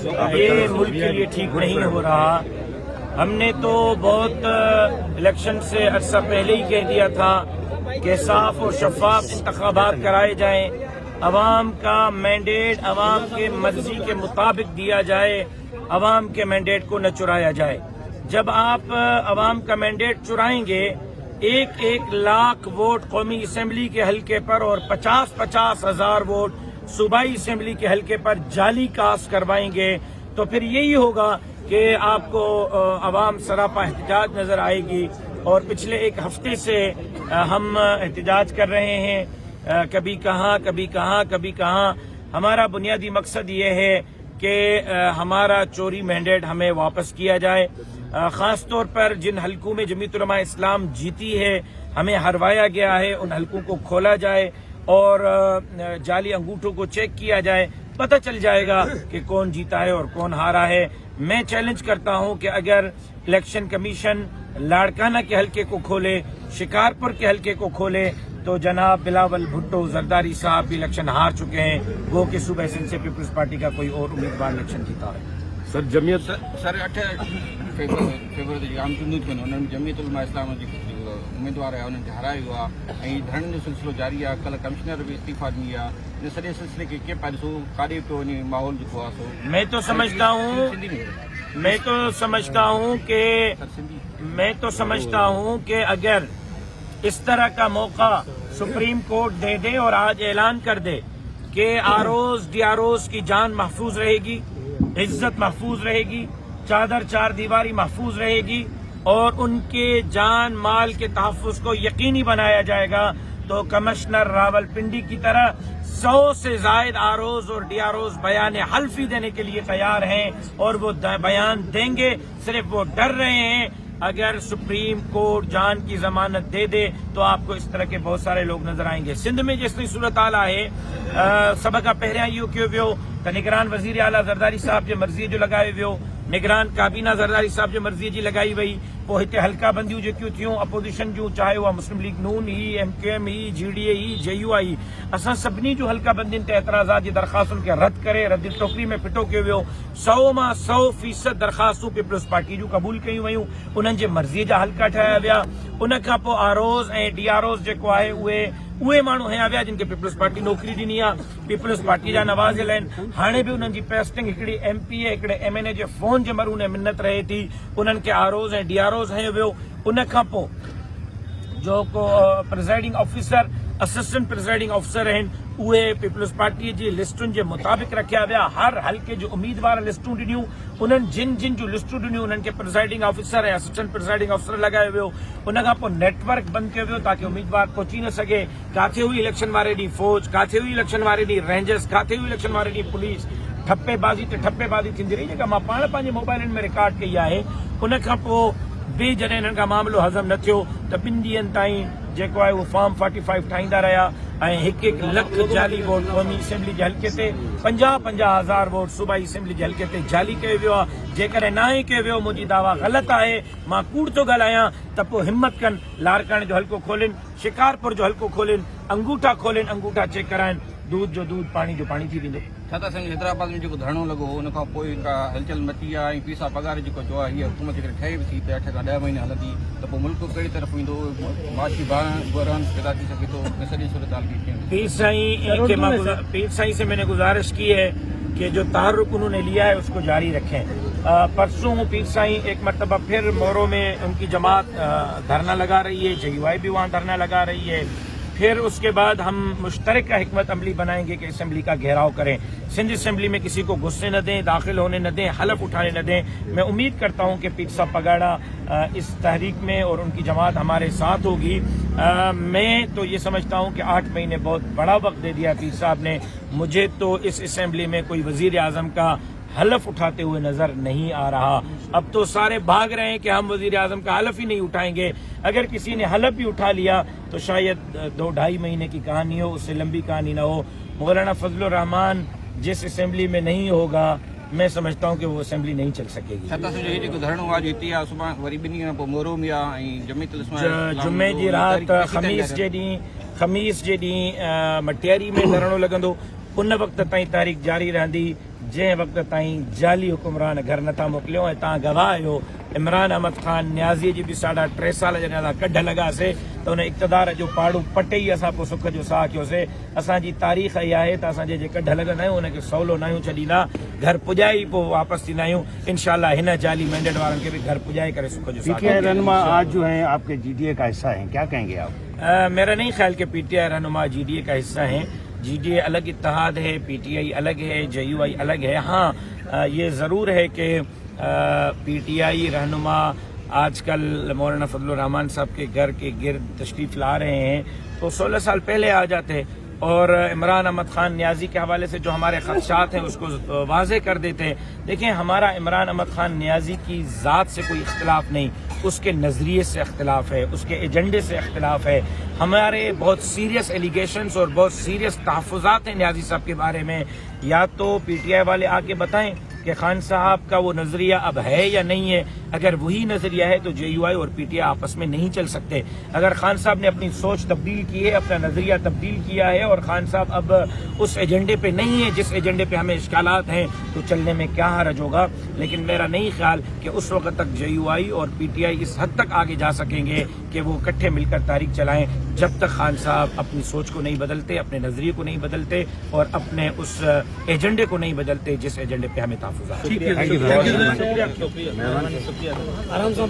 یہ ملک کے لیے ٹھیک نہیں ہو رہا. ہم نے تو بہت الیکشن سے عرصہ پہلے ہی کہہ دیا تھا کہ صاف اور شفاف انتخابات کرائے جائیں, عوام کا مینڈیٹ عوام کے مرضی کے مطابق دیا جائے, عوام کے مینڈیٹ کو نہ چرایا جائے. جب آپ عوام کا مینڈیٹ چرائیں گے, 1,00,000 ووٹ قومی اسمبلی کے حلقے پر اور 50,000 ہزار ووٹ صوبائی اسمبلی کے حلقے پر جعلی کاسٹ کروائیں گے, تو پھر یہی ہوگا کہ آپ کو عوام سراپا احتجاج نظر آئے گی. اور پچھلے ایک ہفتے سے ہم احتجاج کر رہے ہیں, کبھی کہاں کبھی کہاں کبھی کہاں. ہمارا بنیادی مقصد یہ ہے کہ ہمارا چوری مینڈیٹ ہمیں واپس کیا جائے. خاص طور پر جن حلقوں میں جمعیت علماء اسلام جیتی ہے, ہمیں ہروایا گیا ہے, ان حلقوں کو کھولا جائے اور جعلی انگوٹھوں کو چیک کیا جائے. پتہ چل جائے گا کہ کون جیتا ہے اور کون ہارا ہے. میں چیلنج کرتا ہوں کہ اگر الیکشن کمیشن لاڑکانہ کے حلقے کو کھولے, شکارپور کے حلقے کو کھولے, تو جناب بلاول بھٹو زرداری صاحب بھی الیکشن ہار چکے ہیں, وہ کہ صوبہ سندھ سے پیپلز پارٹی کا کوئی اور امیدوار الیکشن جیتا ہے. سر جمعیت سر 8 فیبرवरी आम चूंडियूं थियनि, हुननि में जमीयत उलमा इस्लाम जी उम्मीदवार आहे, उन्हनि खे हारायो आहे ऐं धरणनि जो सिलसिलो जारी आहे. कल्ह कमिश्नर बि इस्तीफ़ा ॾिनी आहे. इन सॼे सिलसिले खे कीअं पाए ॾिसो, काॾे पियो वञे माहौल जेको आहे सो? मैं तो समझता हूँ कि अगर इस तरह का मौका सुप्रीम कोर्ट दे दे और आज ऐलान कर दे कि आरोज डीआरओज की जान महफूज रहेगी, इज्जत महफूज रहेगी, चादर चार दीवारी महफूज रहेगी और उनके जान माल के तहफ़्फ़ुज़ को यकीनी बनाया जाएगा, तो कमिश्नर रावलपिंडी की तरह 100 से ज़ायद आरओज और डीआरओज बयान हल्फी देने के लिए तैयार हैं और वो बयान देंगे. सिर्फ वो डर रहे हैं. अगर सुप्रीम कोर्ट जान की जमानत दे दे तो आपको इस तरह के बहुत सारे लोग नजर आएंगे. सिंध में जिस सूरत हाल है, सब का पहिरियां इहो कयो वियो त निगरान वज़ीर आला ज़रदारी साहब जे मर्ज़ीअ जो लॻायो वियो, निगरान काबीना ज़रदारी साहब जे मर्ज़ीअ जी लॻाई वई. पोइ हिते हल्का बंदियूं जेकियूं थियूं अपोजिशन जूं, चाहे उहा मुस्लिम लीग नून ही, MKM ही, JDA ही, JUI, असां सभिनी जूं हल्का बंदियुनि ते एतराज़ात जी दरख़्वास्तुनि खे रद्द करे रद्द टोकरी में फिटो कयो वियो. 100 मां 100% दरख़्वास्तूं पीपल्स पार्टी जूं क़बूल कयूं वयूं, उन्हनि जे मर्ज़ीअ जा हल्का ठाहिया विया. उन खां पोइ आरोज़ ऐं डीआरओज़ जेको आहे उहे माण्हू हया विया जिन खे पीपल्स पार्टी नौकरी ॾिनी आहे, पीपल्स पार्टी जा नवाज़िल आहिनि. हाणे बि उन्हनि जी पेस्टिंग हिकिड़ी MPA हिकिड़े MNA जे फ़ोन जे मरूने मिन्नत रहे थी, उन्हनि खे आरोज़ ऐं डीआरओज़ हयो वियो. उन खां पोइ जो को प्रिज़ाइडिंग ऑफिसर, असिस्टेंट प्रिज़ाइडिंग ऑफिसर आहिनि, उहे पीपल्स पार्टी जी लिस्टुनि जे मुताबिक़ रखिया विया. हर हल्के जो उम्मीदवार लिस्टूं ॾिनियूं, उन्हनि जिन जूं लिस्टूं ॾिनियूं उन्हनि खे प्रिज़ाइडिंग ऑफिसर ऐं असिस्टेंट प्रिज़ाइडिंग ऑफिसर लॻायो वियो. उन खां पोइ नेटवर्क बंदि कयो वियो ताकी उम्मीदवार पहुची न सघे. किथे हुई इलेक्शन वारे ॾींहुं फौज, किथे हुई इलेक्शन वारे ॾींहुं रेंजर्स, किथे हुई इलेक्शन वारे ॾींहुं पुलिस. ठप्पेबाज़ी ते ठप्पेबाज़ी थींदी रही, जेका मां पाण पंहिंजे मोबाइलनि में रिकॉर्ड कई आहे. उन खां पोइ बि जॾहिं हिननि खां मामिलो हज़म न थियो त 2 ॾींहंनि ताईं जेको आहे उहो फॉर्म 45 ठाहींदा रहिया ऐं 1-1 लख जाली वोट क़ौमी असेंबली जे हल्के ते, 50-50 हज़ार वोट सूबाई असेंबली जे हल्के ते जाली कयो वियो आहे. जेकॾहिं नाहे कयो वियो, मुंहिंजी दावा ग़लति आहे, मां कूड़ थो ॻाल्हायां, त पोइ हिम्मत कनि, लाड़काणे जो हल्को खोलनि, शिकारपुर जो हल्को खोलनि, अंगूठा खोलनि, अंगूठा चेक कराइनि, दूध जो दूध, पाणी जो पाणी थी वेंदो. छा था सम्झो हैदराबाद में जेको धरणो लॻो उन खां पोइ का हलचल मची आहे ऐं फीसा पघार जेको चयो आहे, हीअ हुकूमत जेकॾहिं ठहे बि थी त 8 खां 10 महीना हलंदी त पोइ मुल्क कहिड़ी तरफ़ ईंदो, माशी बहरान पैदा थी सघे थो. सॼी सूरत हाल की पीर साईं से मैंने गुजारिश की है कि जो तहर्रुक उन्होंने लिया है उसको जारी रखें. परसों पीर साईं एक मरतबा फिर मोरो में उनकी जमात धरना लगा रही है, JUI भी वहाँ धरना लगा रही है. फिर उसके बाद हम मुश्तरका हिकमत अमली बनाएंगे कि असेंबली का घेराव करें, सिंध असेंबली में किसी को घुसने न दें, दाखिल होने न दें, हलफ उठाने न दें. मैं उम्मीद करता हूं कि पीर साहब पगाड़ा इस तहरीक में और उनकी जमात हमारे साथ होगी. मैं तो ये समझता हूं कि 8 महीने बहुत बड़ा वक्त दे दिया पीर साहब ने. मुझे तो इस असेंबली में कोई वजीर आजम का हलफ उठाते हुए नजर नहीं आ रहा. अब तो सारे भाग रहे हैं कि हम वजीर आजम का हलफ ही नहीं उठाएंगे. अगर किसी ने हलफ भी उठा लिया तो शायद 2-2.5 महीने की कहानी हो, उससे लंबी कहानी ना हो. मौलाना फजलुर रहमान जिस असेंबली में नहीं होगा, मैं समझता हूं कि वो असेंबली नहीं चल सकेगी. जुमे जी रात ख़मीस जे ॾींहुं मटियारी में धरणो लॻंदो. उन वक़्त ताईं तारीख़ जारी रहंदी. जंहिं वक़्त ताईं जाली हुकुमरान घर नथा मोकिलियो ऐं तव्हां गवाह आहियो इमरान अहमद ख़ान न्याज़ी जी बि 3.5 साल जॾहिं असां कढ लॻासीं त उन इक़्तिदार जो पाड़ू पटे ई असां पोइ सुख जो साह कयोसीं। असांजी तारीख़ इहा आहे त असां जे कढ लॻंदा आहियूं उनखे सवलो न आहियूं छॾींदा, घर पुॼाए ई पोइ वापसि थींदा आहियूं। इंशाअल्लाह हिन जाली मैंडेट वारनि खे बि घर पुॼाए करे सुख जो साह पीटीआई रहनुमा आज जो हैं आपके जीडीए का हिस्सा हैं, क्या कहेंगे आप? मेरा नहीं ख्याल कि पीटीआई रहनुमा जीडीए का हिस्सा हैं। जीडीए अलग इत्तेहाद है, पीटीआई अलग है, जेयूआई अलग है। हाँ, ये ज़रूर है कि पीटीआई रहनुमा आजकल मौलाना फजलुर रहमान साहब के घर के गिर्द तशरीफ़ ला रहे हैं, तो 16 साल पहले आ जाते और इमरान अहमद ख़ान न्याज़ी के हवाले से जो हमारे ख़दशात हैं उसको वाज़े कर देते हैं। देखिए, हमारा इमरान अहमद ख़ान न्याज़ी की ज़ात से कोई इख्तिलाफ नहीं, उसके नज़रिए से इख्तिलाफ है, उसके एजेंडे से इख्तिलाफ है। हमारे बहुत सीरियस एलिगेशंस और बहुत सीरियस तहफ़्फ़ुज़ात हैं न्याज़ी साहब के बारे में। या तो पीटीआई वाले आके बताएं कि खान साहब का वो नज़रिया अब है या नहीं है। अगर वही नज़रिया है तो जेयूआई और पीटीआई आपस में नहीं चल सकते। अगर खान साहब ने अपनी सोच तब्दील की है, अपना नज़रिया तब्दील किया है और खान साहब अब उस एजेंडे पे नहीं है जिस एजेंडे पे हमें इश्कालात हैं, तो चलने में क्या हरज होगा। लेकिन मेरा नहीं ख्याल कि उस वक्त तक जेयूआई और पीटीआई इस हद तक आगे जा सकेंगे कि वो इकट्ठे मिलकर तारीख चलाएं जब तक खान साहब अपनी सोच को नहीं बदलते, अपने नज़रिए को नहीं बदलते और अपने उस एजेंडे को नहीं बदलते जिस एजेंडे पे हमें तहफ़्फ़ुज़ है।